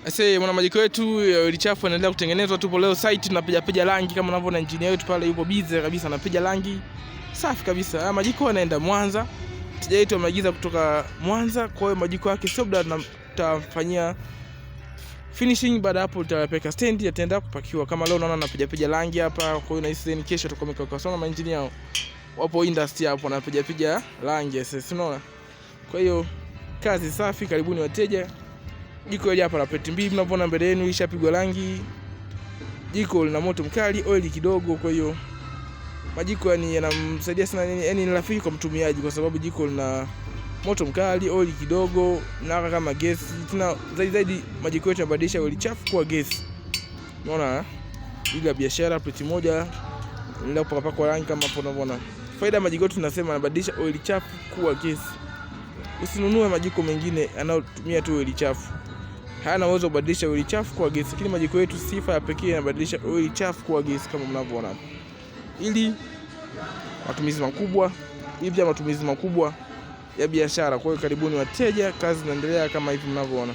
Sasa mwana majiko wetu oil chafu anaendelea kutengenezwa. Tupo leo site tunapiga rangi kama unavyoona, engineer wetu pale yupo busy kabisa anapiga rangi. Safi kabisa. Haya majiko yanaenda Mwanza. Mteja wetu ameagiza kutoka Mwanza, kwa hiyo majiko yake sio muda tutafanyia finishing, baada hapo tutapeleka stand, yataenda kupakiwa. Kama leo unaona anapiga rangi hapa, kwa hiyo na hisi ni kesho tutakomeka kwa sababu maengineer wapo industry hapo anapiga rangi sasa, unaona. Kwa hiyo kazi safi, karibuni wateja. Jiko hili hapa la plate mbili mnavyoona mbele yenu lishapigwa rangi. Jiko lina moto mkali, oil kidogo, kwa hiyo majiko yanamsaidia sana, yani ni rafiki kwa mtumiaji kwa sababu jiko lina moto mkali, oil kidogo, na kama gesi. Tuna zaidi majiko yetu yanabadilisha oil chafu kuwa gesi. Unaona? Ile biashara plate moja ndio kupaka rangi kama hapo unavyoona. Faida majiko yetu tunasema yanabadilisha oil chafu kuwa gesi. Usinunue majiko mengine yanayotumia tu oil chafu. Hayana uwezo kubadilisha oil chafu kuwa gesi. Lakini majiko yetu sifa ya pekee yanabadilisha oil chafu kuwa gesi kama mnavyoona. Ili matumizi makubwa, pia matumizi makubwa ya biashara. Kwa hiyo karibuni wateja, kazi inaendelea kama hivi mnavyoona.